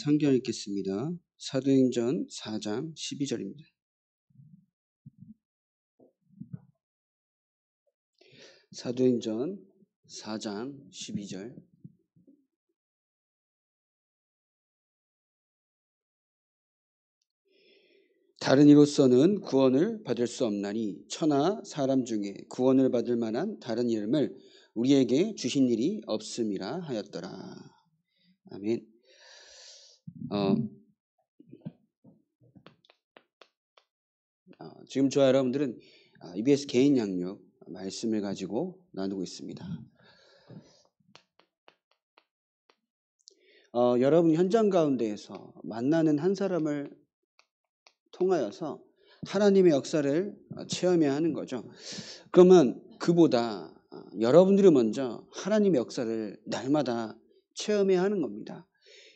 성경 읽겠습니다. 사도행전 4장 12절입니다. 사도행전 4장 12절. 다른 이로서는 구원을 받을 수 없나니 천하 사람 중에 구원을 받을 만한 다른 이름을 우리에게 주신 일이 없음이라 하였더라. 아멘. 지금 저와 여러분들은 EBS 개인 양육 말씀을 가지고 나누고 있습니다. 여러분 현장 가운데에서 만나는 한 사람을 통하여서 하나님의 역사를 체험해야 하는 거죠. 그러면 그보다 여러분들이 먼저 하나님의 역사를 날마다 체험해야 하는 겁니다.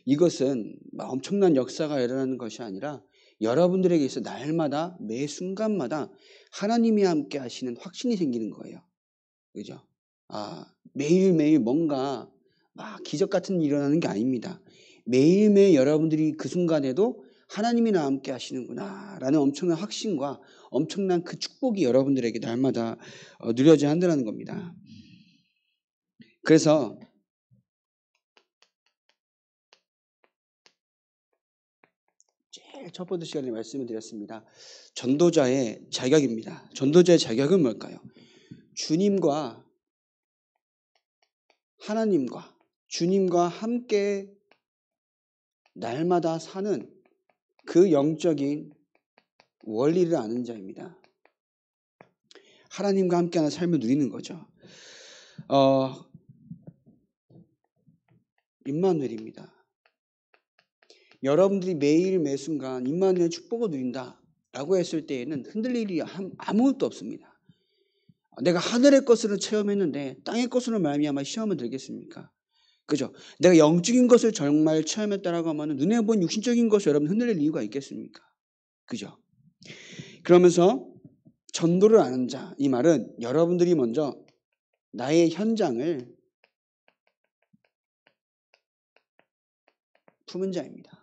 이것은 엄청난 역사가 일어나는 것이 아니라 여러분들에게 있어 날마다 매 순간마다 하나님이 함께 하시는 확신이 생기는 거예요. 그죠? 매일매일 뭔가 막 기적 같은 일이 일어나는 게 아닙니다. 매일매일 여러분들이 그 순간에도 하나님이 나와 함께 하시는구나 라는 엄청난 확신과 엄청난 그 축복이 여러분들에게 날마다 누려져야 한다는 겁니다. 그래서 제일 첫 번째 시간에 말씀을 드렸습니다. 전도자의 자격입니다. 전도자의 자격은 뭘까요? 주님과 주님과 함께 날마다 사는 그 영적인 원리를 아는 자입니다. 하나님과 함께하는 삶을 누리는 거죠. 임마누엘입니다. 여러분들이 매일 매 순간 임마누엘의 축복을 누린다라고 했을 때에는 흔들릴 일이 아무것도 없습니다. 내가 하늘의 것으로 체험했는데 땅의 것으로 말미암아 시험을 들겠습니까? 그죠? 내가 영적인 것을 정말 체험했다라고 하면 눈에 보이는 육신적인 것을 여러분 흔들릴 이유가 있겠습니까? 그죠? 그러면서 전도를 아는 자, 이 말은 여러분들이 먼저 나의 현장을 품은 자입니다.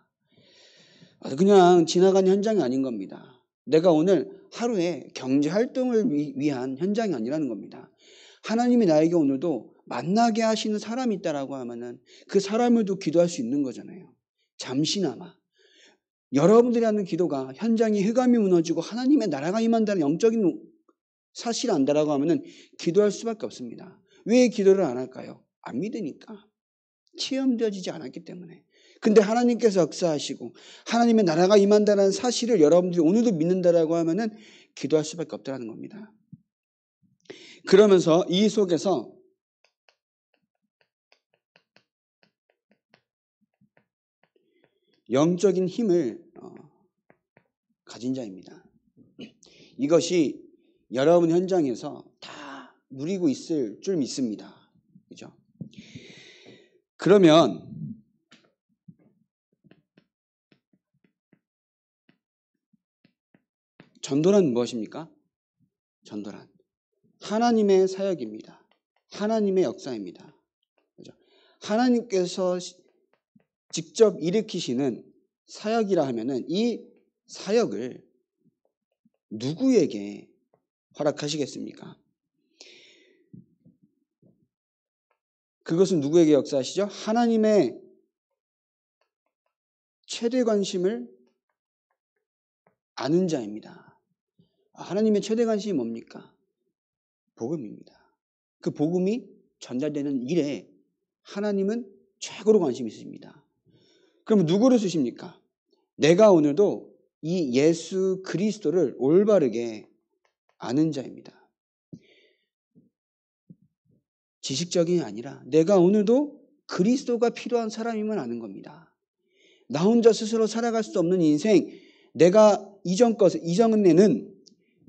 그냥 지나가는 현장이 아닌 겁니다. 내가 오늘 하루에 경제활동을 위한 현장이 아니라는 겁니다. 하나님이 나에게 오늘도 만나게 하시는 사람이 있다라고 하면은 그 사람을도 기도할 수 있는 거잖아요. 잠시나마. 여러분들이 하는 기도가 현장이 흑암이 무너지고 하나님의 나라가 임한다는 영적인 사실을 안다라고 하면은 기도할 수밖에 없습니다. 왜 기도를 안 할까요? 안 믿으니까. 체험되어지지 않았기 때문에. 근데 하나님께서 역사하시고 하나님의 나라가 임한다는 사실을 여러분들이 오늘도 믿는다라고 하면은 기도할 수밖에 없다는 겁니다. 그러면서 이 속에서 영적인 힘을 가진 자입니다. 이것이 여러분 현장에서 다 누리고 있을 줄 믿습니다. 그죠? 그러면 전도란 무엇입니까? 전도란 하나님의 사역입니다. 하나님의 역사입니다. 그죠? 하나님께서 직접 일으키시는 사역이라 하면은 이 사역을 누구에게 허락하시겠습니까? 그것은 누구에게 역사하시죠? 하나님의 최대 관심을 아는 자입니다. 하나님의 최대 관심이 뭡니까? 복음입니다. 그 복음이 전달되는 일에 하나님은 최고로 관심이 있으십니다. 그럼 누구를 쓰십니까? 내가 오늘도 이 예수 그리스도를 올바르게 아는 자입니다. 지식적인 게 아니라 내가 오늘도 그리스도가 필요한 사람임을 아는 겁니다. 나 혼자 스스로 살아갈 수 없는 인생, 내가 이전에는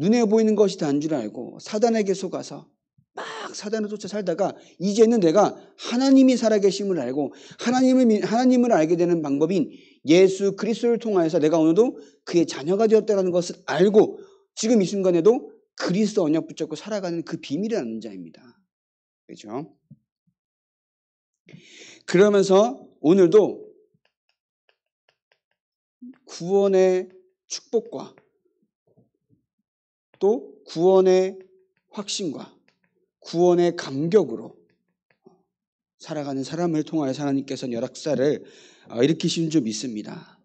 눈에 보이는 것이 다인 줄 알고 사단에게 속아서 막 사단을 쫓아 살다가 이제는 내가 하나님이 살아계심을 알고 하나님을 알게 되는 방법인 예수 그리스도를 통하여서 내가 오늘도 그의 자녀가 되었다는 것을 알고 지금 이 순간에도 그리스도 언약 붙잡고 살아가는 그 비밀을 아는 자입니다. 그렇죠? 그러면서 오늘도 구원의 축복과 또 구원의 확신과 구원의 감격으로 살아가는 사람을 통하여서 하나님께서는 역사를 일으키시는 줄 믿습니다.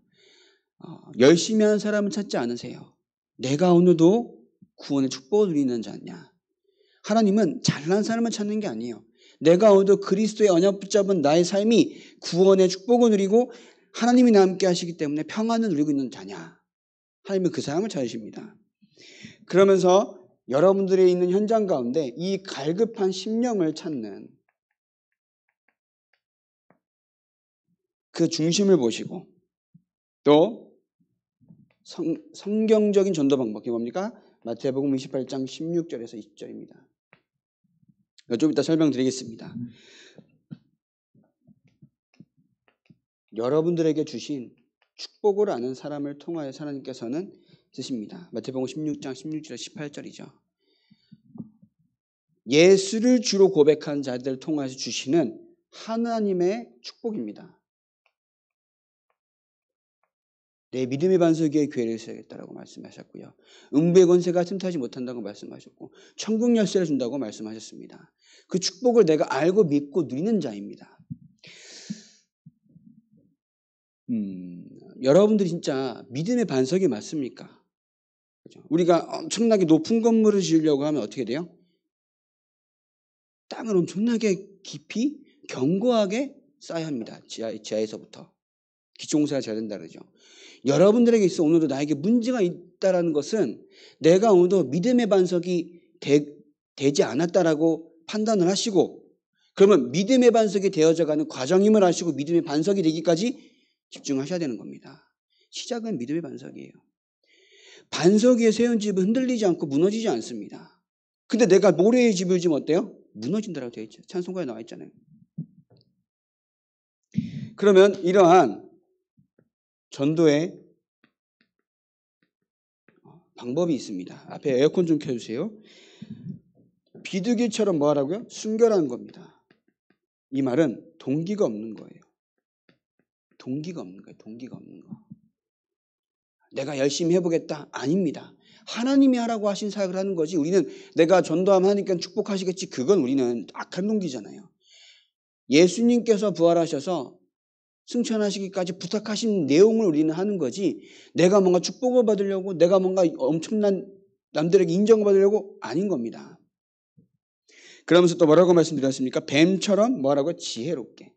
열심히 하는 사람을 찾지 않으세요. 내가 오늘도 구원의 축복을 누리는 자냐. 하나님은 잘난 사람을 찾는 게 아니에요. 내가 오늘도 그리스도의 언약 붙잡은 나의 삶이 구원의 축복을 누리고 하나님이 나와 함께 하시기 때문에 평안을 누리고 있는 자냐. 하나님은 그 사람을 찾으십니다. 그러면서 여러분들이 있는 현장 가운데 이 갈급한 심령을 찾는 그 중심을 보시고 또 성경적인 전도 방법이 뭡니까? 마태복음 28장 16절에서 20절입니다. 좀 이따 설명드리겠습니다. 여러분들에게 주신 축복을 아는 사람을 통하여 하나님께서는 쓰십니다. 마태복음 16장 16절에서 18절이죠. 예수를 주로 고백한 자들을 통해서 주시는 하나님의 축복입니다. 내 믿음의 반석 위에 교회를 세우겠다라고 말씀하셨고요. 음부의 권세가 틈타지 못한다고 말씀하셨고 천국 열쇠를 준다고 말씀하셨습니다. 그 축복을 내가 알고 믿고 누리는 자입니다. 여러분들이 진짜 믿음의 반석이 맞습니까? 그렇죠? 우리가 엄청나게 높은 건물을 지으려고 하면 어떻게 돼요? 땅을 엄청나게 깊이 견고하게 쌓아야 합니다. 지하에서부터. 기초공사가 잘 된다 그러죠. 여러분들에게 있어 오늘도 나에게 문제가 있다는 것은 내가 오늘도 믿음의 반석이 되지 않았다라고 판단을 하시고 그러면 믿음의 반석이 되어져가는 과정임을 아시고 믿음의 반석이 되기까지 집중하셔야 되는 겁니다. 시작은 믿음의 반석이에요. 반석 위에 세운 집은 흔들리지 않고 무너지지 않습니다. 근데 내가 모래의 집을 지으면 어때요? 무너진다라고 되어 있죠. 찬송가에 나와 있잖아요. 그러면 이러한 전도의 방법이 있습니다. 앞에 에어컨 좀 켜주세요. 비둘기처럼 뭐 하라고요? 순결한 겁니다. 이 말은 동기가 없는 거예요. 동기가 없는 거예요. 동기가 없는 거. 내가 열심히 해보겠다? 아닙니다. 하나님이 하라고 하신 사역을 하는 거지 우리는 내가 전도하면 하나님께 축복하시겠지 그건 우리는 악한 동기잖아요. 예수님께서 부활하셔서 승천하시기까지 부탁하신 내용을 우리는 하는 거지 내가 뭔가 축복을 받으려고 내가 뭔가 엄청난 남들에게 인정을 받으려고 아닌 겁니다. 그러면서 또 뭐라고 말씀드렸습니까? 뱀처럼 뭐라고? 지혜롭게.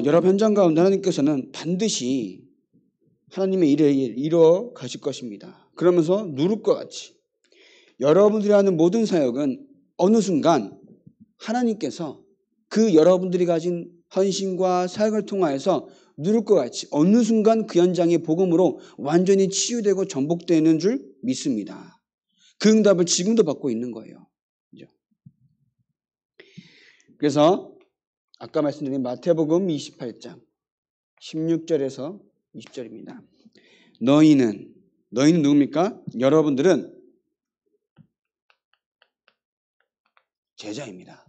여러 현장 가운데 하나님께서는 반드시 하나님의 일을 이루어 가실 것입니다. 그러면서 누룩과 같이 여러분들이 하는 모든 사역은 어느 순간 하나님께서 그 여러분들이 가진 헌신과 사역을 통하여서 누룩과 같이 어느 순간 그 현장의 복음으로 완전히 치유되고 전복되는 줄 믿습니다. 그 응답을 지금도 받고 있는 거예요. 그래서 아까 말씀드린 마태복음 28장 16절에서 20절입니다. 너희는 누굽니까? 여러분들은 제자입니다.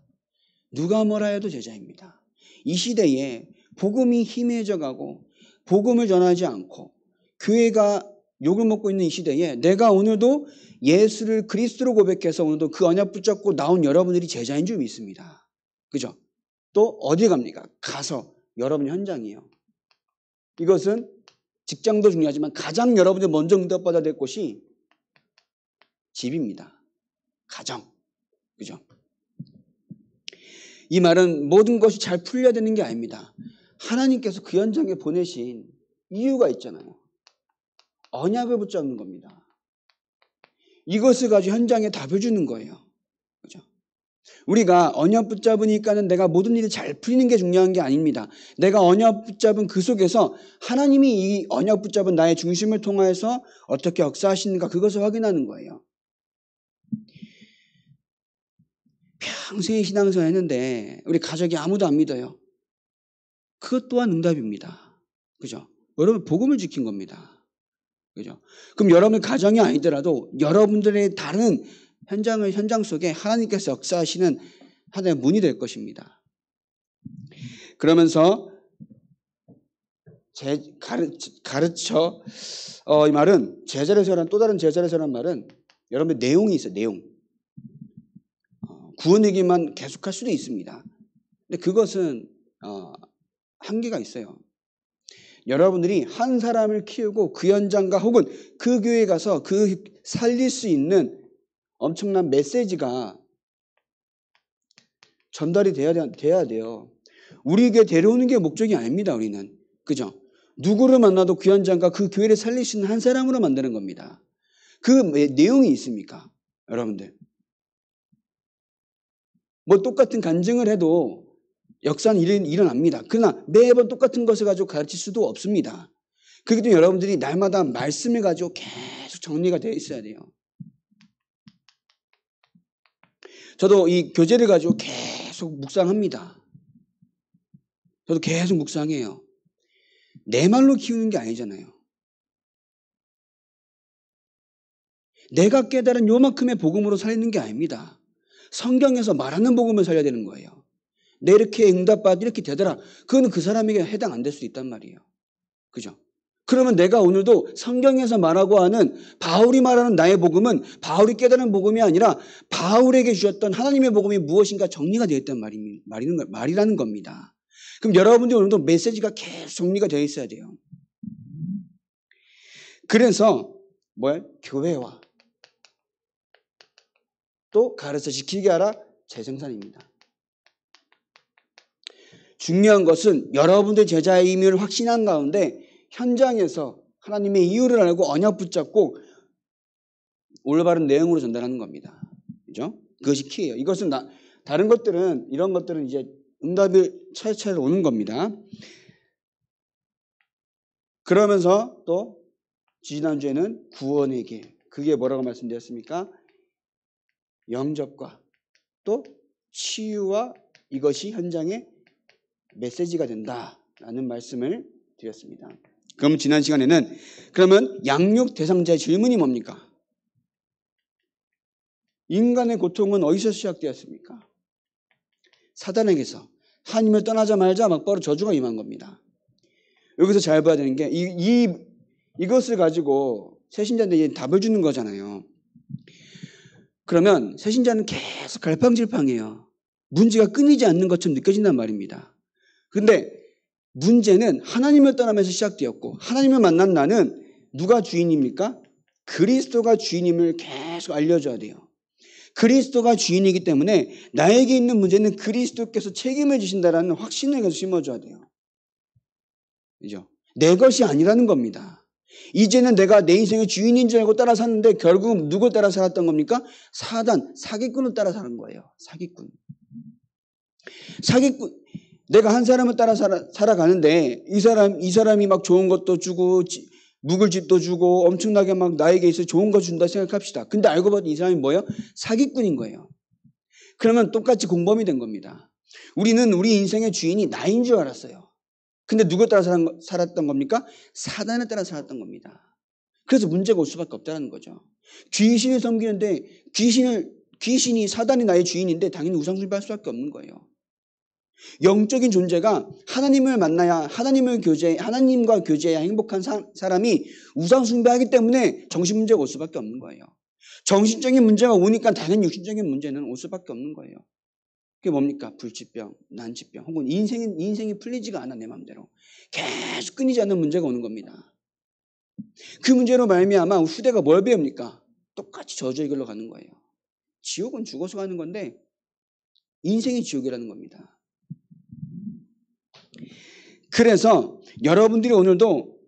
누가 뭐라 해도 제자입니다. 이 시대에 복음이 희미해져 가고 복음을 전하지 않고 교회가 욕을 먹고 있는 이 시대에 내가 오늘도 예수를 그리스도로 고백해서 오늘도 그 언약 붙잡고 나온 여러분들이 제자인 줄 믿습니다. 그죠? 또 어디 갑니까? 가서 여러분 현장이에요. 이것은 직장도 중요하지만 가장 여러분들이 먼저 응답받아야 될 곳이 집입니다. 가정. 그죠? 이 말은 모든 것이 잘 풀려야 되는 게 아닙니다. 하나님께서 그 현장에 보내신 이유가 있잖아요. 언약을 붙잡는 겁니다. 이것을 가지고 현장에 답을 주는 거예요. 그죠? 우리가 언약 붙잡으니까는 내가 모든 일이 잘 풀리는 게 중요한 게 아닙니다. 내가 언약 붙잡은 그 속에서 하나님이 이 언약 붙잡은 나의 중심을 통해서 어떻게 역사하시는가 그것을 확인하는 거예요. 평생 신앙생활 했는데 우리 가족이 아무도 안 믿어요. 그것 또한 응답입니다. 그죠? 여러분 복음을 지킨 겁니다. 그죠? 그럼 여러분 가정이 아니더라도 여러분들의 다른 현장 속에 하나님께서 역사하시는 하나의 문이 될 것입니다. 그러면서 가르쳐 이 말은 제자를 세우라는 또 다른 제자를 세우라는 말은 여러분들 내용이 있어요. 내용. 구원 얘기만 계속할 수도 있습니다. 근데 그것은 한계가 있어요. 여러분들이 한 사람을 키우고 그 현장과 혹은 그 교회에 가서 그 살릴 수 있는 엄청난 메시지가 전달이 돼야 돼요. 우리에게 데려오는 게 목적이 아닙니다. 우리는. 그죠? 누구를 만나도 그 현장과 그 교회를 살릴 수 있는 한 사람으로 만드는 겁니다. 그 내용이 있습니까? 여러분들. 뭐 똑같은 간증을 해도 역사는 일어납니다. 그러나 매번 똑같은 것을 가지고 가르칠 수도 없습니다. 그렇기 때문에 여러분들이 날마다 말씀을 가지고 계속 정리가 되어 있어야 돼요. 저도 이 교재를 가지고 계속 묵상합니다. 저도 계속 묵상해요. 내 말로 키우는 게 아니잖아요. 내가 깨달은 요만큼의 복음으로 살리는 게 아닙니다. 성경에서 말하는 복음을 살려야 되는 거예요. 내 이렇게 응답받 이렇게 되더라. 그거는 그 사람에게 해당 안 될 수도 있단 말이에요. 그죠? 그러면 내가 오늘도 성경에서 말하고 하는 바울이 말하는 나의 복음은 바울이 깨달은 복음이 아니라 바울에게 주셨던 하나님의 복음이 무엇인가 정리가 되어 있단 말이라는 겁니다. 그럼 여러분들이 오늘도 메시지가 계속 정리가 되어 있어야 돼요. 그래서 교회와 또 가르쳐 지키게 하라 재생산입니다. 중요한 것은 여러분들 제자의 임의를 확신한 가운데 현장에서 하나님의 이유를 알고 언약 붙잡고 올바른 내용으로 전달하는 겁니다. 그죠? 그것이 키예요. 이것은 다른 것들은 이런 것들은 이제 응답이 차례차례 오는 겁니다. 그러면서 또 지난주에는 구원의 길. 그게 뭐라고 말씀드렸습니까? 영접과 또 치유와 이것이 현장의 메시지가 된다라는 말씀을 드렸습니다. 그럼 지난 시간에는 그러면 양육 대상자의 질문이 뭡니까? 인간의 고통은 어디서 시작되었습니까? 사단에게서. 하나님을 떠나자 말자 막 바로 저주가 임한 겁니다. 여기서 잘 봐야 되는 게 이것을 가지고 새신자한테 답을 주는 거잖아요. 그러면 새신자는 계속 갈팡질팡해요. 문제가 끊이지 않는 것처럼 느껴진단 말입니다. 그런데 문제는 하나님을 떠나면서 시작되었고 하나님을 만난 나는 누가 주인입니까? 그리스도가 주인임을 계속 알려줘야 돼요. 그리스도가 주인이기 때문에 나에게 있는 문제는 그리스도께서 책임을 지신다라는 확신을 계속 심어줘야 돼요. 그죠? 내 것이 아니라는 겁니다. 이제는 내가 내 인생의 주인인 줄 알고 따라 샀는데 결국 누굴 따라 살았던 겁니까? 사기꾼을 따라 사는 거예요. 사기꾼. 내가 한 사람을 따라 살아가는데 이 사람이 막 좋은 것도 주고 묵을 집도 주고 엄청나게 막 나에게 있어 좋은 거 준다 생각합시다. 근데 알고 봤더니 이 사람이 뭐예요? 사기꾼인 거예요. 그러면 똑같이 공범이 된 겁니다. 우리는 우리 인생의 주인이 나인 줄 알았어요. 근데 누구 따라 살았던 겁니까? 사단을 따라 살았던 겁니다. 그래서 문제가 올 수밖에 없다는 거죠. 귀신을 섬기는데 귀신이 사단이 나의 주인인데 당연히 우상숭배할 수밖에 없는 거예요. 영적인 존재가 하나님을 만나야 하나님과 교제해야 행복한 사람이 우상숭배하기 때문에 정신 문제가 올 수밖에 없는 거예요. 정신적인 문제가 오니까 당연히 육신적인 문제는 올 수밖에 없는 거예요. 그게 뭡니까? 불치병, 난치병 혹은 인생이 풀리지가 않아 내 마음대로. 계속 끊이지 않는 문제가 오는 겁니다. 그 문제로 말미암아 후대가 뭘 배웁니까? 똑같이 저주의 길로 가는 거예요. 지옥은 죽어서 가는 건데 인생이 지옥이라는 겁니다. 그래서 여러분들이 오늘도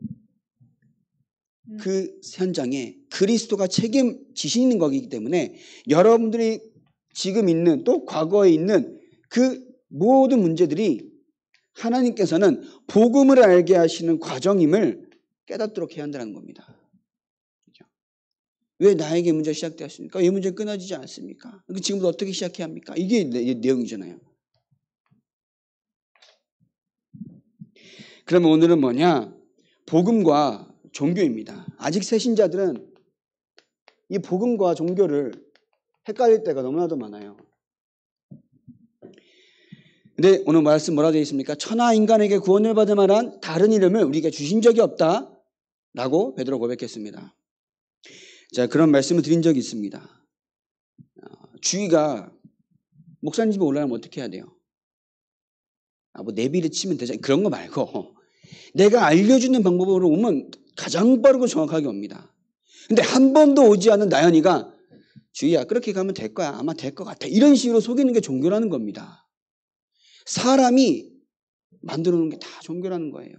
그 현장에 그리스도가 책임지시는 거기 때문에 여러분들이 지금 있는 또 과거에 있는 그 모든 문제들이 하나님께서는 복음을 알게 하시는 과정임을 깨닫도록 해야 한다는 겁니다. 왜 나에게 문제가 시작되었습니까? 이 문제는 끊어지지 않습니까? 지금부터 어떻게 시작해야 합니까? 이게 내용이잖아요. 그러면 오늘은 뭐냐? 복음과 종교입니다. 아직 새신자들은 이 복음과 종교를 헷갈릴 때가 너무나도 많아요. 근데 오늘 말씀 뭐라고 되어 있습니까? 천하 인간에게 구원을 받을 만한 다른 이름을 우리가 주신 적이 없다라고 베드로 고백했습니다. 자, 그런 말씀을 드린 적이 있습니다. 주위가 목사님 집에 올라가면 어떻게 해야 돼요? 뭐 내비를 치면 되잖아요. 그런 거 말고 내가 알려주는 방법으로 오면 가장 빠르고 정확하게 옵니다. 근데 한 번도 오지 않은 나연이가 주희야 그렇게 가면 될 거야. 아마 될 것 같아. 이런 식으로 속이는 게 종교라는 겁니다. 사람이 만들어 놓은 게 다 종교라는 거예요.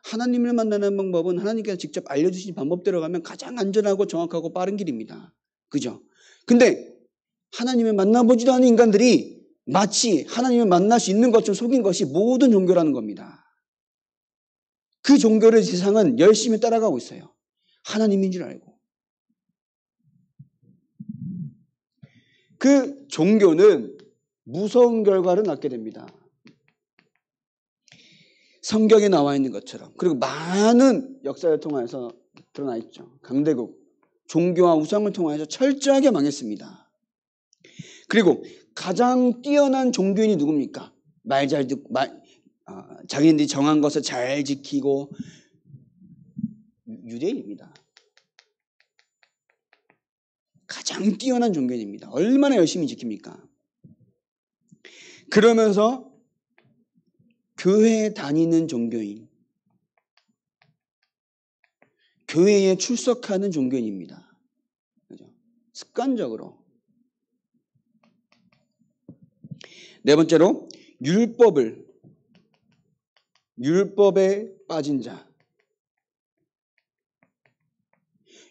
하나님을 만나는 방법은 하나님께서 직접 알려주신 방법대로 가면 가장 안전하고 정확하고 빠른 길입니다. 그죠? 근데 하나님을 만나보지도 않은 인간들이 마치 하나님을 만날 수 있는 것처럼 속인 것이 모든 종교라는 겁니다. 그 종교를 세상은 열심히 따라가고 있어요. 하나님인 줄 알고. 그 종교는 무서운 결과를 낳게 됩니다. 성경에 나와 있는 것처럼. 그리고 많은 역사를 통해서 드러나 있죠. 강대국, 종교와 우상을 통해서 철저하게 망했습니다. 그리고 가장 뛰어난 종교인이 누굽니까? 말 잘 듣고, 자기네들이 정한 것을 잘 지키고, 유대인입니다. 가장 뛰어난 종교인입니다. 얼마나 열심히 지킵니까? 그러면서 교회에 다니는 종교인, 교회에 출석하는 종교인입니다. 그죠? 습관적으로. 네 번째로 율법에 빠진 자.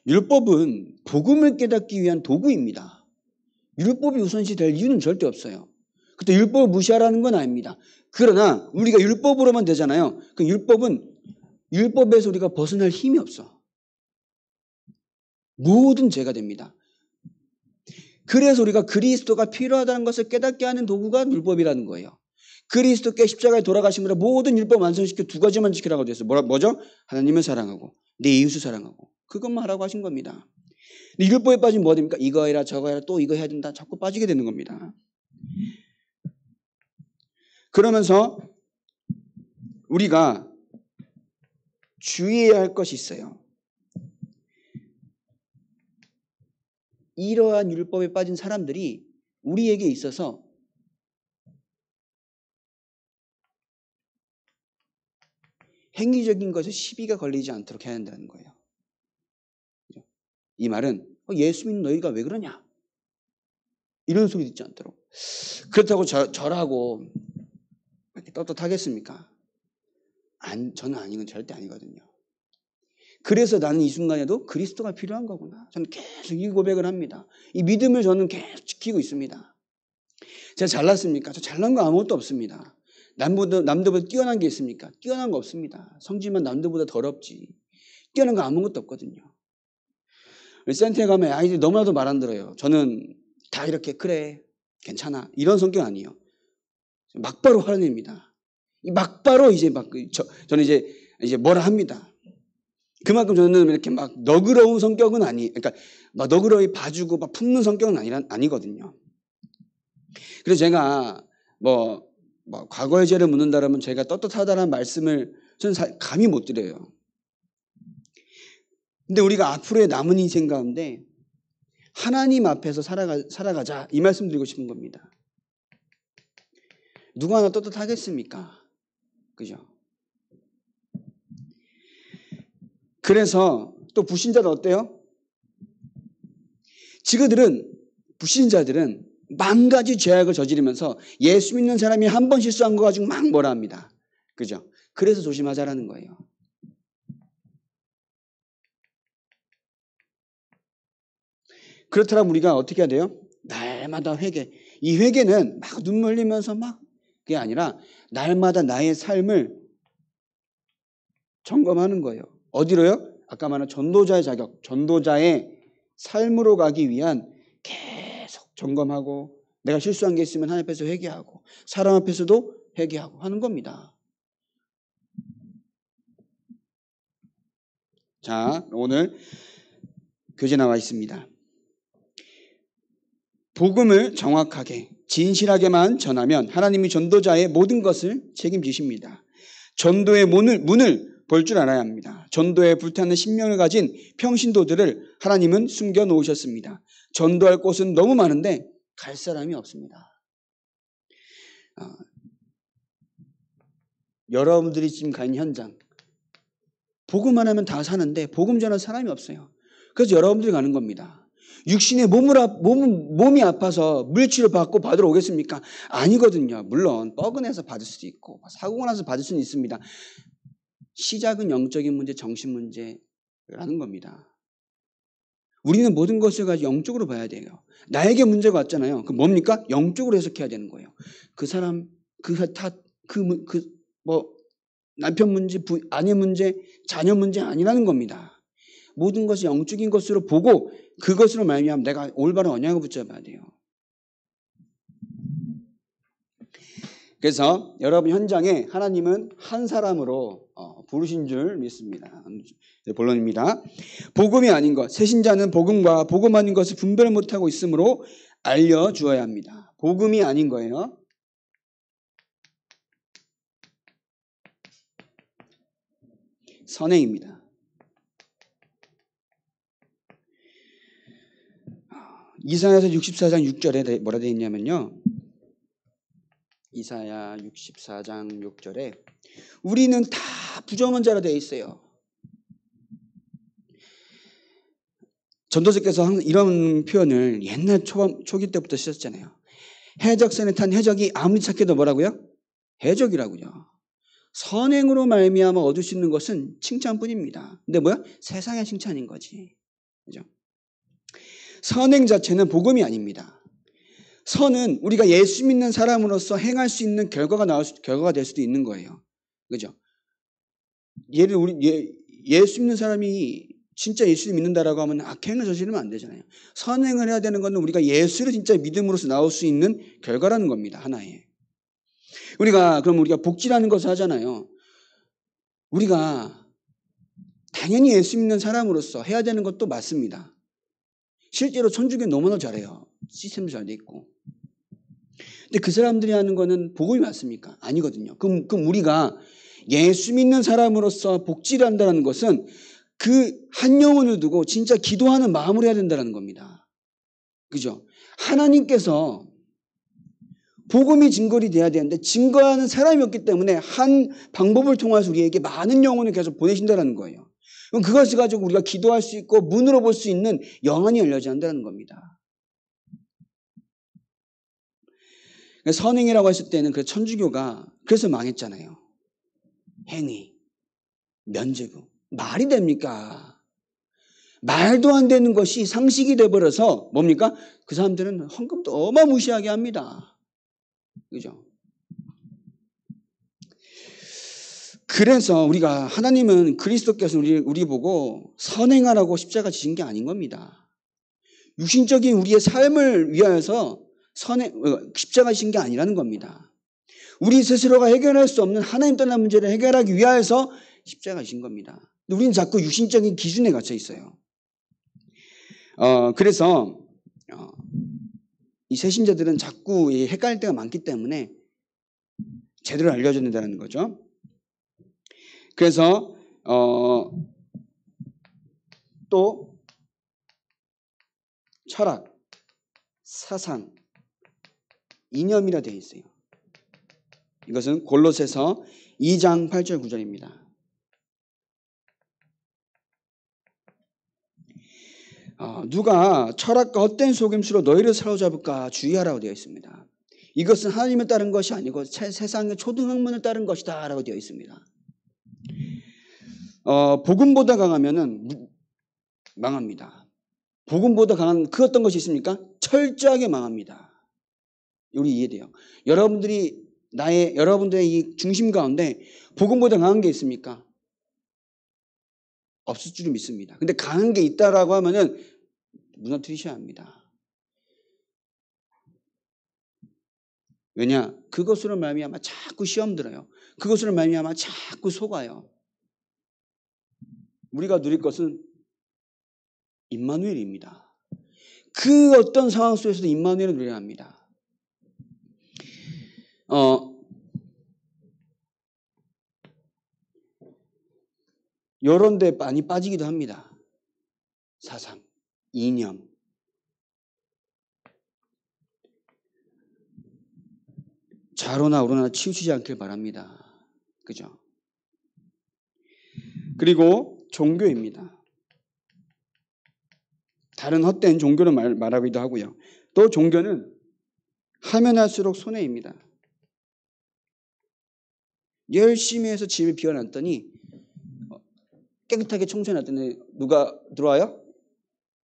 율법은 복음을 깨닫기 위한 도구입니다. 율법이 우선시 될 이유는 절대 없어요. 그때 율법을 무시하라는 건 아닙니다. 그러나 우리가 율법으로만 되잖아요. 그 율법에서 우리가 벗어날 힘이 없어. 모든 죄가 됩니다. 그래서 우리가 그리스도가 필요하다는 것을 깨닫게 하는 도구가 율법이라는 거예요. 그리스도께 십자가에 돌아가심으로 모든 율법 완성시켜 두 가지만 지키라고 되어 있어요. 뭐죠? 하나님을 사랑하고 내 이웃을 사랑하고 그것만 하라고 하신 겁니다. 근데 율법에 빠지면 뭐 됩니까? 이거 해라 저거 해라 또 이거 해야 된다. 자꾸 빠지게 되는 겁니다. 그러면서 우리가 주의해야 할 것이 있어요. 이러한 율법에 빠진 사람들이 우리에게 있어서 행위적인 것에 시비가 걸리지 않도록 해야 한다는 거예요. 이 말은 예수 믿는 너희가 왜 그러냐? 이런 소리 듣지 않도록. 그렇다고 저라고 이렇게 떳떳하겠습니까? 저는 아닌 건 절대 아니거든요. 그래서 나는 이 순간에도 그리스도가 필요한 거구나. 저는 계속 이 고백을 합니다. 이 믿음을 저는 계속 지키고 있습니다. 제가 잘났습니까? 저 잘난 거 아무것도 없습니다. 남들보다 뛰어난 게 있습니까? 뛰어난 거 없습니다. 성질만 남들보다 더럽지. 뛰어난 거 아무것도 없거든요. 센터에 가면 아이들이 너무나도 말 안 들어요. 저는 다 이렇게 그래 괜찮아 이런 성격 아니에요. 막바로 화를 냅니다. 이 막바로 이제 저는 이제 뭐라 합니다. 그만큼 저는 이렇게 막 너그러운 성격은 그러니까 막 너그러이 봐주고 막 품는 성격은 아니거든요. 그래서 제가 과거의 죄를 묻는다라면 제가 떳떳하다는 말씀을 저는 감히 못 드려요. 근데 우리가 앞으로의 남은 인생 가운데 하나님 앞에서 살아가자 이 말씀 드리고 싶은 겁니다. 누가 하나 떳떳하겠습니까? 그죠? 그래서 또 불신자들 어때요? 불신자들은 만 가지 죄악을 저지르면서 예수 믿는 사람이 한 번 실수한 거 가지고 막 뭐라 합니다. 그죠? 그래서 조심하자라는 거예요. 그렇다면 우리가 어떻게 해야 돼요? 날마다 회개. 이 회개는 막 눈물 흘리면서 그게 아니라 날마다 나의 삶을 점검하는 거예요. 어디로요? 아까 말한 전도자의 자격, 전도자의 삶으로 가기 위한 계속 점검하고 내가 실수한 게 있으면 하나님 앞에서 회개하고 사람 앞에서도 회개하고 하는 겁니다. 자, 오늘 교재 나와 있습니다. 복음을 정확하게 진실하게만 전하면 하나님이 전도자의 모든 것을 책임지십니다. 전도의 문을 볼 줄 알아야 합니다. 전도에 불타는 신명을 가진 평신도들을 하나님은 숨겨 놓으셨습니다. 전도할 곳은 너무 많은데 갈 사람이 없습니다. 여러분들이 지금 가 있는 현장, 복음만 하면 다 사는데 복음 전할 사람이 없어요. 그래서 여러분들이 가는 겁니다. 육신의 몸이 아파서 물치료 받으러 오겠습니까? 아니거든요. 물론 뻐근해서 받을 수도 있고 사고가 나서 받을 수는 있습니다. 시작은 영적인 문제, 정신 문제라는 겁니다. 우리는 모든 것을 가지고 영적으로 봐야 돼요. 나에게 문제가 왔잖아요. 그 뭡니까? 영적으로 해석해야 되는 거예요. 그 사람, 남편 문제, 아내 문제, 자녀 문제 아니라는 겁니다. 모든 것이 영적인 것으로 보고 그것으로 말미암아 내가 올바른 언약을 붙잡아야 돼요. 그래서 여러분 현장에 하나님은 한 사람으로 부르신 줄 믿습니다. 본론입니다. 복음이 아닌 것, 새신자는 복음과 복음 아닌 것을 분별을 못하고 있으므로 알려주어야 합니다. 복음이 아닌 거예요. 선행입니다. 이사야서 64장 6절에 뭐라 되어 있냐면요. 이사야 64장 6절에 우리는 다 부정한 자로 되어 있어요. 전도자께서 항상 이런 표현을 옛날 초기 때부터 쓰셨잖아요. 해적선에 탄 해적이 아무리 착해도 뭐라고요? 해적이라고요. 선행으로 말미암아 얻을 수 있는 것은 칭찬뿐입니다. 근데 뭐야? 세상의 칭찬인 거지. 그죠? 선행 자체는 복음이 아닙니다. 선은 우리가 예수 믿는 사람으로서 행할 수 있는 결과가 될 수도 있는 거예요. 그죠? 예수 믿는 사람이 진짜 예수를 믿는다라고 하면 악행을 저지르면 안 되잖아요. 선행을 해야 되는 것은 우리가 예수를 진짜 믿음으로서 나올 수 있는 결과라는 겁니다. 하나의. 그럼 우리가 복지라는 것을 하잖아요. 우리가 당연히 예수 믿는 사람으로서 해야 되는 것도 맞습니다. 실제로 천주교 너무나 잘해요. 시스템도 잘 돼 있고. 근데 그 사람들이 하는 거는 복음이 맞습니까? 아니거든요. 그럼 우리가 예수 믿는 사람으로서 복지를 한다는 것은 그 한 영혼을 두고 진짜 기도하는 마음으로 해야 된다는 겁니다. 그죠? 하나님께서 복음이 증거리 돼야 되는데 증거하는 사람이 없기 때문에 한 방법을 통해서 우리에게 많은 영혼을 계속 보내신다는 거예요. 그럼 그것을 가지고 우리가 기도할 수 있고 문으로 볼 수 있는 영안이 열려져야 한다는 겁니다. 선행이라고 했을 때는 그 천주교가 그래서 망했잖아요. 행위, 면죄부. 말이 됩니까? 말도 안 되는 것이 상식이 돼버려서 뭡니까? 그 사람들은 헌금도 어마무시하게 합니다. 그죠? 그래서 하나님은 그리스도께서 우리 보고 선행하라고 십자가 지신 게 아닌 겁니다. 육신적인 우리의 삶을 위하여서 십자가 지신 게 아니라는 겁니다. 우리 스스로가 해결할 수 없는 하나님 떠난 문제를 해결하기 위하여서 십자가 지신 겁니다. 근데 우리는 자꾸 육신적인 기준에 갇혀 있어요. 그래서 이 새신자들은 자꾸 헷갈릴 때가 많기 때문에 제대로 알려줘야 된다는 거죠. 그래서 또 철학, 사상, 이념이라 되어 있어요. 이것은 골로새서 2장 8절 9절입니다. 누가 철학과 헛된 속임수로 너희를 사로잡을까 주의하라고 되어 있습니다. 이것은 하나님을 따른 것이 아니고 세상의 초등학문을 따른 것이다 라고 되어 있습니다. 복음보다 강하면은 망합니다. 복음보다 강한 그 어떤 것이 있습니까? 철저하게 망합니다. 우리 이해돼요. 여러분들의 이 중심 가운데 복음보다 강한 게 있습니까? 없을 줄 믿습니다. 근데 강한 게 있다라고 하면은 무너뜨리셔야 합니다. 왜냐? 그것으로 말미암아 자꾸 시험 들어요. 그것으로 말미암아 자꾸 속아요. 우리가 누릴 것은 임마누엘입니다. 그 어떤 상황 속에서도 임마누엘을 누려야 합니다. 요런 데 많이 빠지기도 합니다. 사상, 이념. 좌로나 우로나 치우치지 않길 바랍니다. 그죠? 그리고 종교입니다. 다른 헛된 종교를 말하기도 하고요. 또 종교는 하면 할수록 손해입니다. 열심히 해서 집을 비워놨더니 깨끗하게 청소해놨더니 누가 들어와요?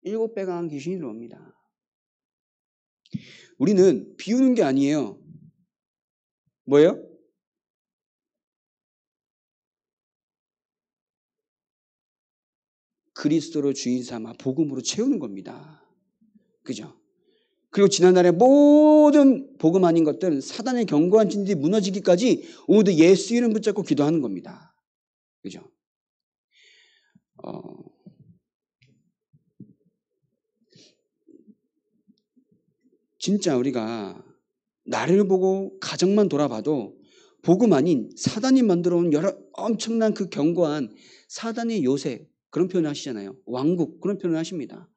7배 강한 귀신이 들어옵니다. 우리는 비우는 게 아니에요. 뭐예요? 그리스도로 주인 삼아 복음으로 채우는 겁니다. 그죠? 그리고 지난날의 모든 복음 아닌 것들은 사단의 견고한 진들이 무너지기까지 모두 예수 이름 붙잡고 기도하는 겁니다. 그죠? 진짜 우리가 나를 보고 가정만 돌아봐도 복음 아닌 사단이 만들어온 여러 엄청난 그 견고한 사단의 요새 그런 표현을 하시잖아요. 왕국 그런 표현을 하십니다.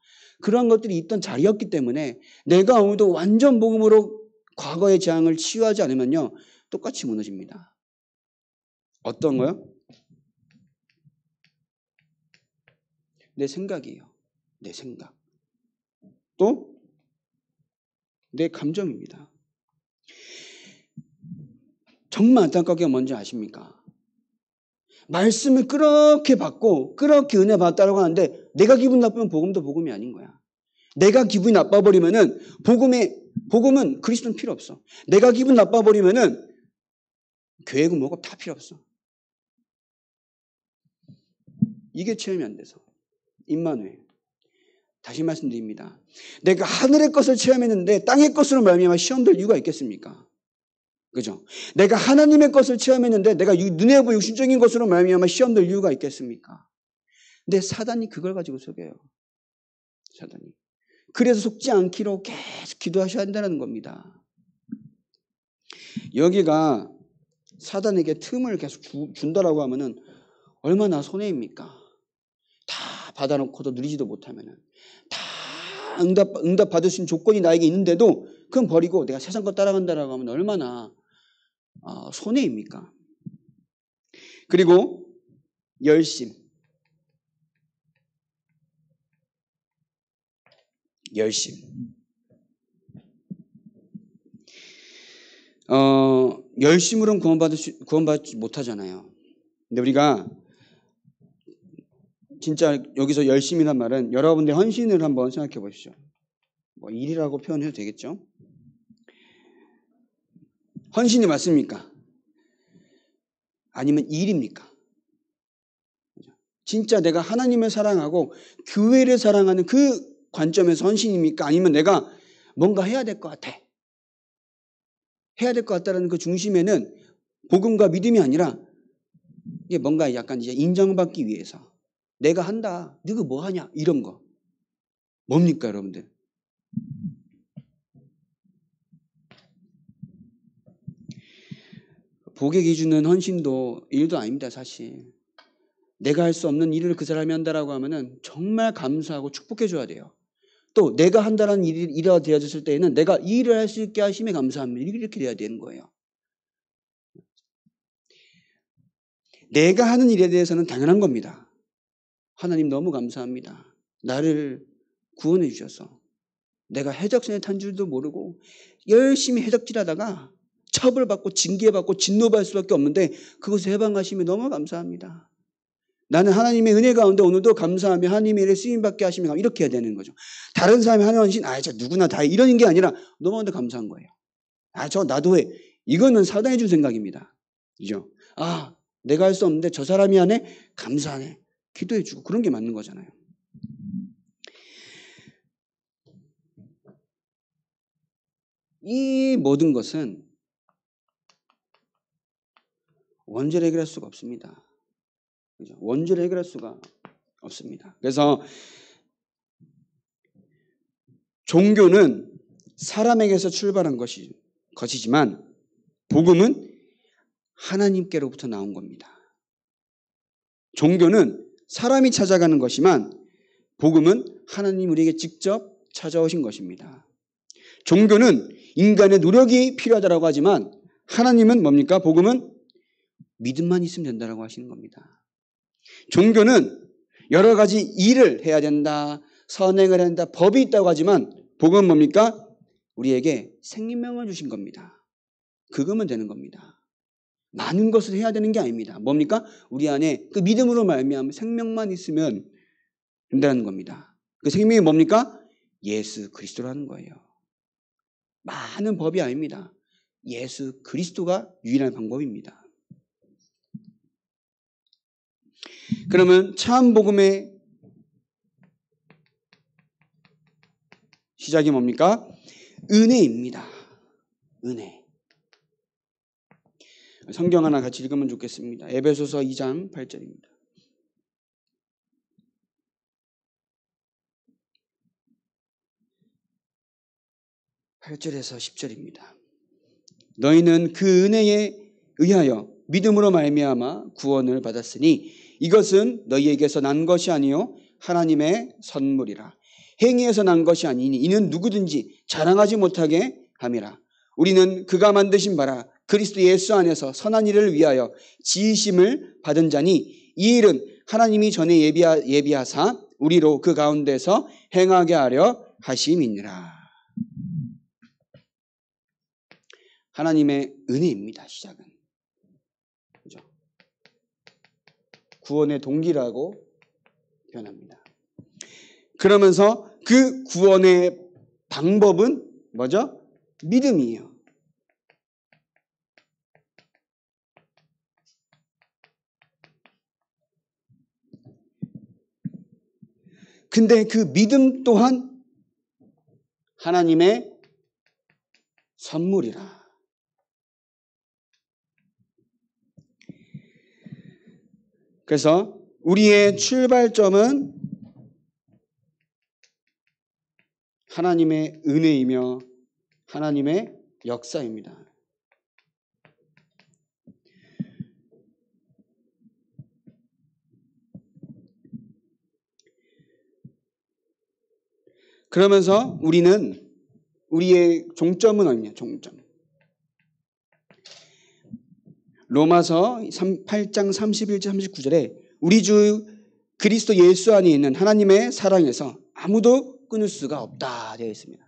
그러한 것들이 있던 자리였기 때문에 내가 오늘도 완전 복음으로 과거의 재앙을 치유하지 않으면요. 똑같이 무너집니다. 어떤 거요? 내 생각이에요. 내 생각. 또 내 감정입니다. 정말 안타깝게 뭔지 아십니까? 말씀을 그렇게 받고 그렇게 은혜 받았다고 하는데 내가 기분 나쁘면 복음도 복음이 아닌 거야. 내가 기분이 나빠버리면은 복음은 그리스도는 필요 없어. 내가 기분 나빠버리면은 교회고 뭐고 다 필요 없어. 이게 체험이 안 돼서. 임마누엘. 다시 말씀드립니다. 내가 하늘의 것을 체험했는데 땅의 것으로 말미암아 시험될 이유가 있겠습니까? 그죠? 내가 하나님의 것을 체험했는데 내가 눈에 보이고 육신적인 것으로 말미암아 시험될 이유가 있겠습니까? 근데 사단이 그걸 가지고 속여요. 사단이. 그래서 속지 않기로 계속 기도하셔야 한다는 겁니다. 여기가 사단에게 틈을 계속 준다라고 하면은 얼마나 손해입니까? 다 받아놓고도 누리지도 못하면은 다 응답 받을 수 있는 조건이 나에게 있는데도 그건 버리고 내가 세상 것 따라간다라고 하면 얼마나 손해입니까? 그리고 열심. 열심으로는 구원받지 못하잖아요. 근데 우리가 진짜 여기서 열심이란 말은 여러분들의 헌신을 한번 생각해 보십시오. 뭐 일이라고 표현해도 되겠죠? 헌신이 맞습니까? 아니면 일입니까? 진짜 내가 하나님을 사랑하고 교회를 사랑하는 그 관점에서 헌신입니까? 아니면 내가 뭔가 해야 될 것 같아. 해야 될 것 같다는 그 중심에는 복음과 믿음이 아니라 이게 뭔가 약간 이제 인정받기 위해서 내가 한다. 너가 뭐 하냐? 이런 거. 뭡니까, 여러분들? 복의 기준은 헌신도 일도 아닙니다, 사실. 내가 할 수 없는 일을 그 사람이 한다라고 하면은 정말 감사하고 축복해 줘야 돼요. 또 내가 한다는 일이 되어졌을 때에는 내가 이 일을 할 수 있게 하심에 감사합니다. 이렇게 돼야 되는 거예요. 내가 하는 일에 대해서는 당연한 겁니다. 하나님 너무 감사합니다. 나를 구원해 주셔서 내가 해적선에 탄 줄도 모르고 열심히 해적질하다가 처벌받고 징계받고 진노받을 수밖에 없는데 그것을 해방하심에 너무 감사합니다. 나는 하나님의 은혜 가운데 오늘도 감사하며 하나님의 일에 쓰임받게 하시며 이렇게 해야 되는 거죠. 다른 사람이 하는 헌신 저 누구나 다 해. 이러는 게 아니라 너무나도 감사한 거예요. 저 나도 해. 이거는 사단이 준 생각입니다. 그죠? 내가 할 수 없는데 저 사람이 하네? 감사하네. 기도해 주고 그런 게 맞는 거잖아요. 이 모든 것은 원죄를 해결할 수가 없습니다. 그죠? 원죄를 해결할 수가 없습니다. 그래서 종교는 사람에게서 출발한 것이지만 복음은 하나님께로부터 나온 겁니다. 종교는 사람이 찾아가는 것이지만 복음은 하나님 우리에게 직접 찾아오신 것입니다. 종교는 인간의 노력이 필요하다고 하지만 하나님은 뭡니까? 복음은 믿음만 있으면 된다고 하시는 겁니다. 종교는 여러 가지 일을 해야 된다, 선행을 해야 된다, 법이 있다고 하지만 복음은 뭡니까? 우리에게 생명을 주신 겁니다. 그거면 되는 겁니다. 많은 것을 해야 되는 게 아닙니다. 뭡니까? 우리 안에 그 믿음으로 말미암아 생명만 있으면 된다는 겁니다. 그 생명이 뭡니까? 예수 그리스도라는 거예요. 많은 법이 아닙니다. 예수 그리스도가 유일한 방법입니다. 그러면 참 복음의 시작이 뭡니까? 은혜입니다. 은혜. 성경 하나 같이 읽으면 좋겠습니다. 에베소서 2장 8절입니다. (8절에서) (10절입니다) 너희는 그 은혜에 의하여 믿음으로 말미암아 구원을 받았으니 이것은 너희에게서 난 것이 아니요 하나님의 선물이라. 행위에서 난 것이 아니니 이는 누구든지 자랑하지 못하게 함이라. 우리는 그가 만드신 바라 그리스도 예수 안에서 선한 일을 위하여 지으심을 받은 자니 이 일은 하나님이 전에 예비하사 우리로 그 가운데서 행하게 하려 하심이니라. 하나님의 은혜입니다. 시작은. 그죠? 구원의 동기라고 표현합니다. 그러면서 그 구원의 방법은 뭐죠? 믿음이에요. 근데 그 믿음 또한 하나님의 선물이라. 그래서 우리의 출발점은 하나님의 은혜이며 하나님의 역사입니다. 그러면서 우리는 우리의 종점은 어디냐? 종점. 로마서 8장 31절 39절에 우리 주 그리스도 예수 안에 있는 하나님의 사랑에서 아무도 끊을 수가 없다 되어 있습니다.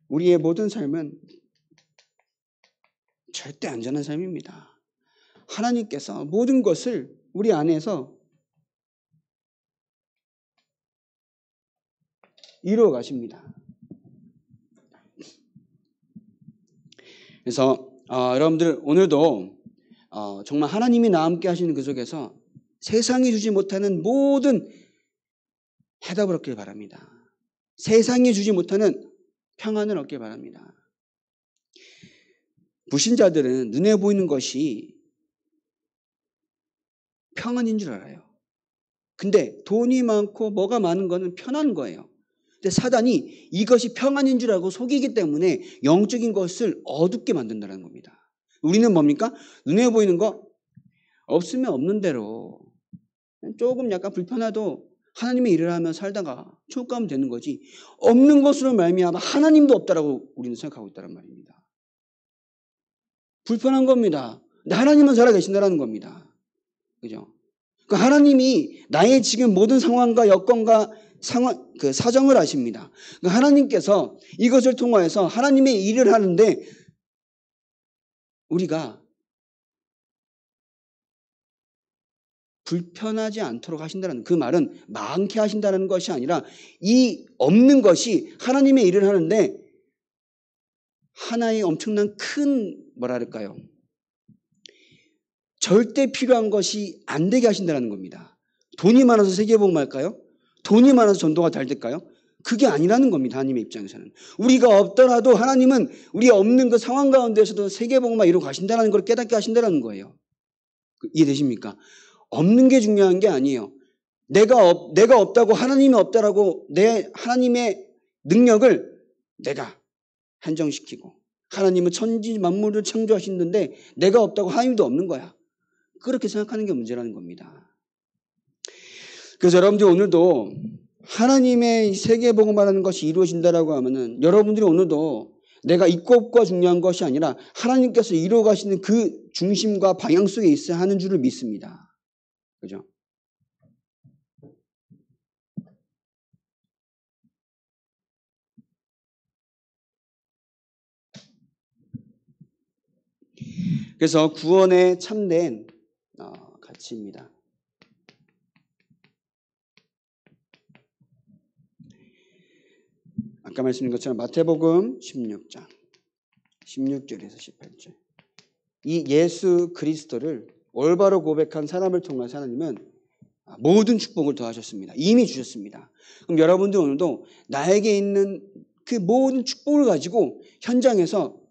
우리의 모든 삶은 절대 안전한 삶입니다. 하나님께서 모든 것을 우리 안에서 이루어 가십니다. 그래서 여러분들 오늘도 정말 하나님이 나와 함께 하시는 그 속에서 세상이 주지 못하는 모든 해답을 얻길 바랍니다. 세상이 주지 못하는 평안을 얻길 바랍니다. 불신자들은 눈에 보이는 것이 평안인 줄 알아요. 근데 돈이 많고 뭐가 많은 거는 편한 거예요. 근데 사단이 이것이 평안인 줄 알고 속이기 때문에 영적인 것을 어둡게 만든다는 겁니다. 우리는 뭡니까? 눈에 보이는 거 없으면 없는 대로 조금 약간 불편해도 하나님의 일을 하며 살다가 축복하면 되는 거지, 없는 것으로 말미암아 하나님도 없다라고 우리는 생각하고 있다는 말입니다. 불편한 겁니다. 근데 하나님은 살아계신다는 겁니다. 그죠? 그 하나님이 나의 지금 모든 상황과 여건과 그 사정을 아십니다. 그 하나님께서 이것을 통하여서 하나님의 일을 하는데 우리가 불편하지 않도록 하신다는, 그 말은 많게 하신다는 것이 아니라 이 없는 것이 하나님의 일을 하는데 하나의 엄청난 큰 뭐랄까요, 절대 필요한 것이 안 되게 하신다는 겁니다. 돈이 많아서 세계복음할까요? 돈이 많아서 전도가 잘 될까요? 그게 아니라는 겁니다. 하나님의 입장에서는. 우리가 없더라도 하나님은 우리 없는 그 상황 가운데서도 세계복음만 이루고 가신다는 걸 깨닫게 하신다는 거예요. 이해되십니까? 없는 게 중요한 게 아니에요. 내가 없다고 하나님이 없다라고 내 하나님의 능력을 내가 한정시키고 하나님은 천지 만물을 창조하시는데 내가 없다고 하나님도 없는 거야. 그렇게 생각하는 게 문제라는 겁니다. 그래서 여러분들 오늘도 하나님의 세계복음이라는 것이 이루어진다라고 하면은 여러분들이 오늘도 내가 있고 없고가 중요한 것이 아니라 하나님께서 이루어 가시는 그 중심과 방향 속에 있어야 하는 줄을 믿습니다. 그죠? 그래서 구원의 참된 가치입니다. 아까 말씀드린 것처럼 마태복음 16장 16절에서 18절 이 예수 그리스도를 올바로 고백한 사람을 통해서 하나님은 모든 축복을 더하셨습니다. 이미 주셨습니다. 그럼 여러분들 오늘도 나에게 있는 그 모든 축복을 가지고 현장에서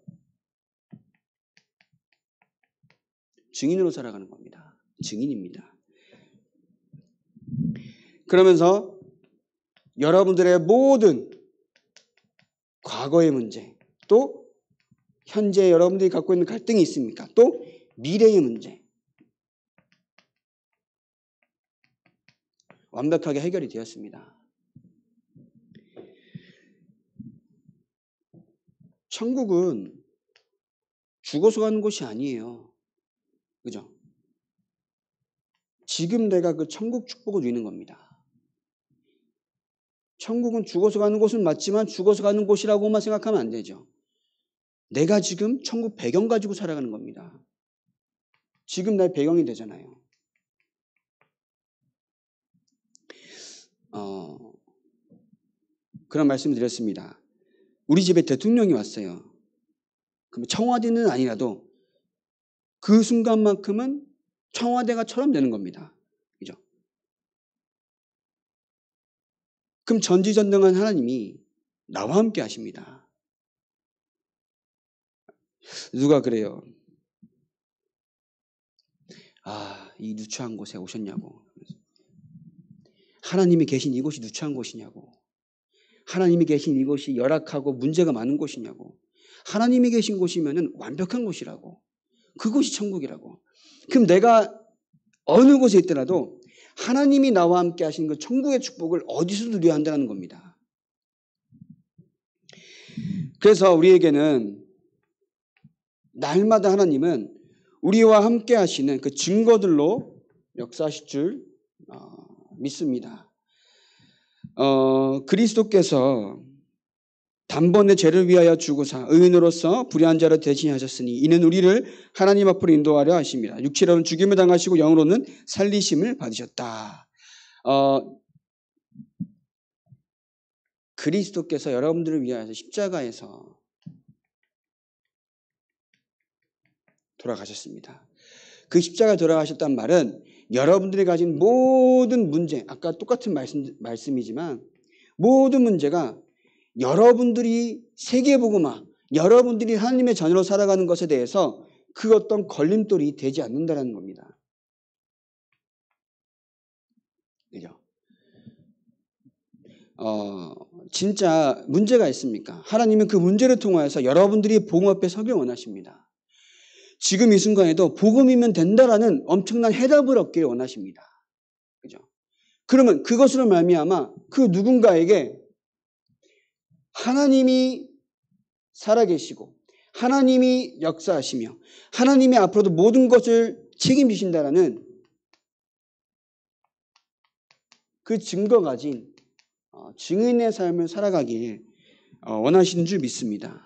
증인으로 살아가는 겁니다. 증인입니다. 그러면서 여러분들의 모든 과거의 문제, 또 현재 여러분들이 갖고 있는 갈등이 있습니까? 또 미래의 문제 완벽하게 해결이 되었습니다. 천국은 죽어서 가는 곳이 아니에요. 그죠? 지금 내가 그 천국 축복을 누리는 겁니다. 천국은 죽어서 가는 곳은 맞지만 죽어서 가는 곳이라고만 생각하면 안 되죠. 내가 지금 천국 배경 가지고 살아가는 겁니다. 지금 나의 배경이 되잖아요. 그런 말씀을 드렸습니다. 우리 집에 대통령이 왔어요. 그럼 청와대는 아니라도 그 순간만큼은 청와대가처럼 되는 겁니다. 그죠? 그럼 전지전능한 하나님이 나와 함께 하십니다. 누가 그래요? 이 누추한 곳에 오셨냐고. 하나님이 계신 이곳이 누추한 곳이냐고. 하나님이 계신 이곳이 열악하고 문제가 많은 곳이냐고. 하나님이 계신 곳이면 완벽한 곳이라고. 그곳이 천국이라고. 그럼 내가 어느 곳에 있더라도 하나님이 나와 함께 하시는 그 천국의 축복을 어디서 누려야 한다는 겁니다. 그래서 우리에게는 날마다 하나님은 우리와 함께 하시는 그 증거들로 역사하실 줄 믿습니다. 그리스도께서 단번에 죄를 위하여 죽으사 의인으로서 불의한 자를 대신하셨으니 이는 우리를 하나님 앞으로 인도하려 하십니다. 육체로는 죽임을 당하시고 영으로는 살리심을 받으셨다. 그리스도께서 여러분들을 위하여 십자가에서 돌아가셨습니다. 그 십자가에 돌아가셨단 말은 여러분들이 가진 모든 문제, 아까 똑같은 말씀이지만 모든 문제가 여러분들이 세계복음화, 여러분들이 하나님의 자녀로 살아가는 것에 대해서 그 어떤 걸림돌이 되지 않는다는 겁니다. 그죠? 진짜 문제가 있습니까? 하나님은 그 문제를 통하여서 여러분들이 복음 앞에 서길 원하십니다. 지금 이 순간에도 복음이면 된다라는 엄청난 해답을 얻길 원하십니다. 그죠? 그러면 그것으로 말미암아 그 누군가에게 하나님이 살아계시고 하나님이 역사하시며 하나님이 앞으로도 모든 것을 책임지신다라는 그 증거 가진 증인의 삶을 살아가길 원하시는 줄 믿습니다.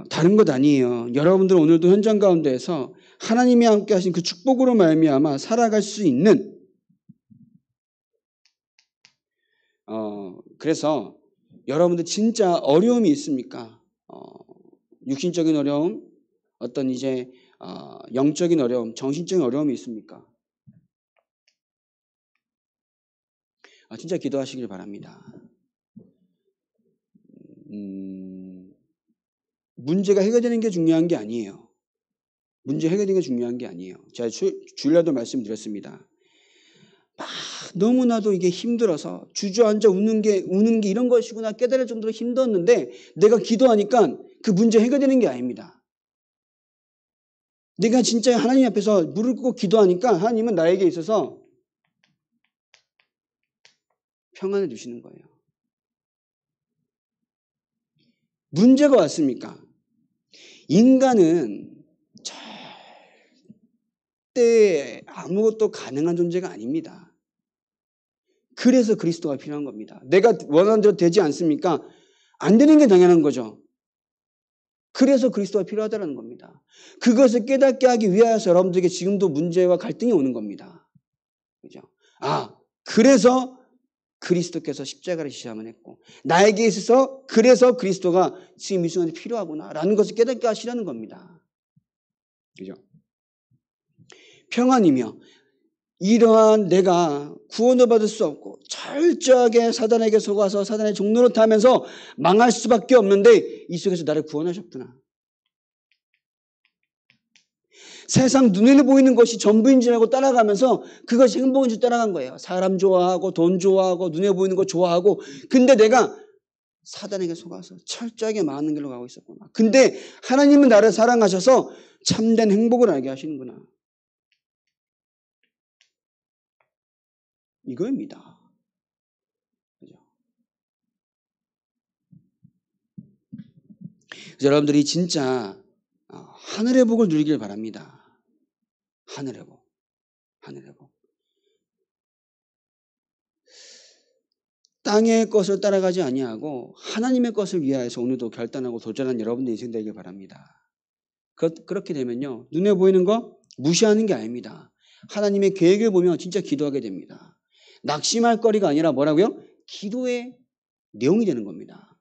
다른 것 아니에요. 여러분들 오늘도 현장 가운데에서 하나님이 함께 하신 그 축복으로 말미암아 살아갈 수 있는 그래서 여러분들 진짜 어려움이 있습니까? 육신적인 어려움, 어떤 이제 영적인 어려움, 정신적인 어려움이 있습니까? 진짜 기도하시길 바랍니다. 문제가 해결되는 게 중요한 게 아니에요. 문제 해결되는 게 중요한 게 아니에요. 제가 주일날도 말씀드렸습니다. 막 너무나도 이게 힘들어서 주저앉아 우는 게 이런 것이구나 깨달을 정도로 힘들었는데 내가 기도하니까 그 문제 해결되는 게 아닙니다. 내가 진짜 하나님 앞에서 무릎 꿇고 기도하니까 하나님은 나에게 있어서 평안을 주시는 거예요. 문제가 왔습니까? 인간은 절대 아무것도 가능한 존재가 아닙니다. 그래서 그리스도가 필요한 겁니다. 내가 원하는 대로 되지 않습니까? 안 되는 게 당연한 거죠. 그래서 그리스도가 필요하다는 겁니다. 그것을 깨닫게 하기 위하여서 여러분들에게 지금도 문제와 갈등이 오는 겁니다. 그죠? 그래서 그리스도께서 십자가를 지셔야만 했고, 나에게 있어서 그래서 그리스도가 지금 이 순간에 필요하구나라는 것을 깨닫게 하시라는 겁니다. 그죠? 평안이며, 이러한 내가 구원을 받을 수 없고 철저하게 사단에게 속아서 사단의 종로를 타면서 망할 수밖에 없는데 이 속에서 나를 구원하셨구나. 세상 눈에 보이는 것이 전부인 줄 알고 따라가면서 그것이 행복인 줄 따라간 거예요. 사람 좋아하고 돈 좋아하고 눈에 보이는 거 좋아하고, 근데 내가 사단에게 속아서 철저하게 망하는 길로 가고 있었구나. 근데 하나님은 나를 사랑하셔서 참된 행복을 알게 하시는구나. 이거입니다. 그죠? 그래서 여러분들이 진짜 하늘의 복을 누리길 바랍니다. 하늘의 복. 하늘의 복. 땅의 것을 따라가지 아니하고 하나님의 것을 위하여서 오늘도 결단하고 도전한 여러분들 인생 되길 바랍니다. 그렇게 되면요, 눈에 보이는 거 무시하는 게 아닙니다. 하나님의 계획을 보면 진짜 기도하게 됩니다. 낙심할 거리가 아니라 뭐라고요? 기도의 내용이 되는 겁니다.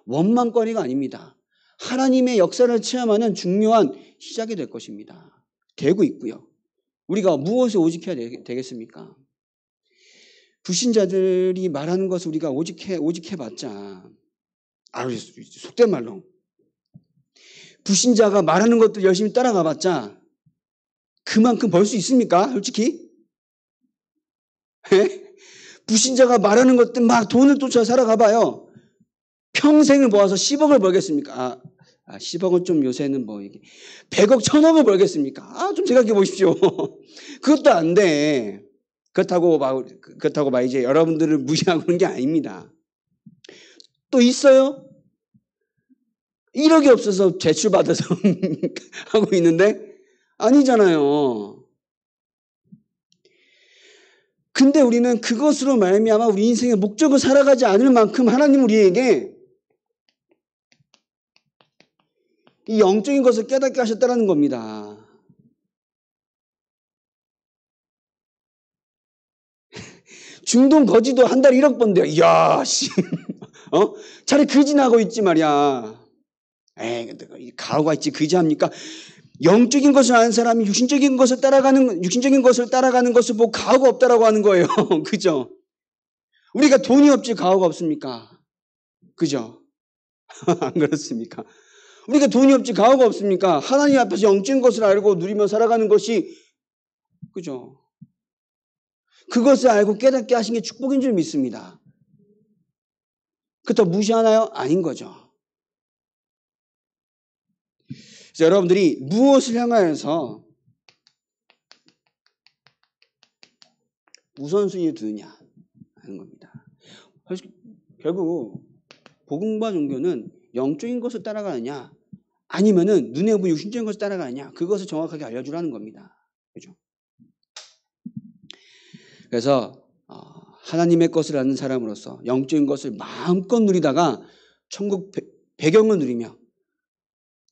원망거리가 아닙니다. 하나님의 역사를 체험하는 중요한 시작이 될 것입니다. 되고 있고요. 우리가 무엇을 오직해야 되겠습니까? 불신자들이 말하는 것을 우리가 오직해봤자, 속된 말로 불신자가 말하는 것들 열심히 따라가봤자 그만큼 벌 수 있습니까? 솔직히? 불신자가 말하는 것들 막 돈을 쫓아 살아가봐요. 평생을 모아서 10억을 벌겠습니까? 10억은 좀 요새는 뭐 이게 100억, 1000억을 벌겠습니까? 좀 생각해 보십시오. 그것도 안 돼. 그렇다고 막 이제 여러분들을 무시하고 그런 게 아닙니다. 또 있어요? 1억이 없어서 대출받아서 하고 있는데 아니잖아요. 근데 우리는 그것으로 말미암아 우리 인생의 목적을 살아가지 않을 만큼 하나님 우리에게 이 영적인 것을 깨닫게 하셨다는 겁니다. 중동 거지도 한 달에 1억 번대요. 이야, 씨. 차라리 거지나고 있지 말이야. 가오가 있지, 거지합니까? 영적인 것을 아는 사람이 육신적인 것을 따라가는 것을 보고 가오가 없다라고 하는 거예요. 그죠? 우리가 돈이 없지 가오가 없습니까? 그죠? 안 그렇습니까? 우리가 돈이 없지 가오가 없습니까? 하나님 앞에서 영적인 것을 알고 누리며 살아가는 것이, 그죠? 그것을 알고 깨닫게 하신 게 축복인 줄 믿습니다. 그렇다고 무시하나요? 아닌 거죠. 그래서 여러분들이 무엇을 향하여서 우선순위를 두느냐 하는 겁니다. 결국 복음과 종교는 영적인 것을 따라가느냐 아니면은 눈에 보이는 육신적인 것을 따라가느냐, 그것을 정확하게 알려주라는 겁니다. 그죠? 그래서 하나님의 것을 아는 사람으로서 영적인 것을 마음껏 누리다가 천국 배경을 누리며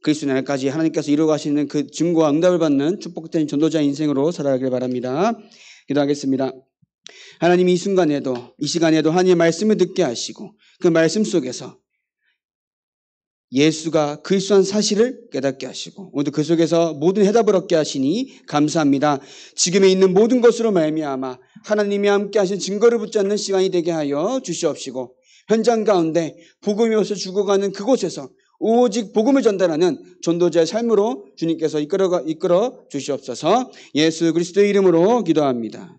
그리스도 날까지 하나님께서 이루어 가시는 그 증거와 응답을 받는 축복된 전도자 인생으로 살아가길 바랍니다. 기도하겠습니다. 하나님, 이 시간에도 하나님의 말씀을 듣게 하시고 그 말씀 속에서 예수가 그리스도한 사실을 깨닫게 하시고 오늘 그 속에서 모든 해답을 얻게 하시니 감사합니다. 지금에 있는 모든 것으로 말미암아 하나님이 함께 하신 증거를 붙잡는 시간이 되게 하여 주시옵시고, 현장 가운데 복음이 없어 죽어가는 그곳에서 오직 복음을 전달하는 전도자의 삶으로 주님께서 이끌어 주시옵소서. 예수 그리스도의 이름으로 기도합니다.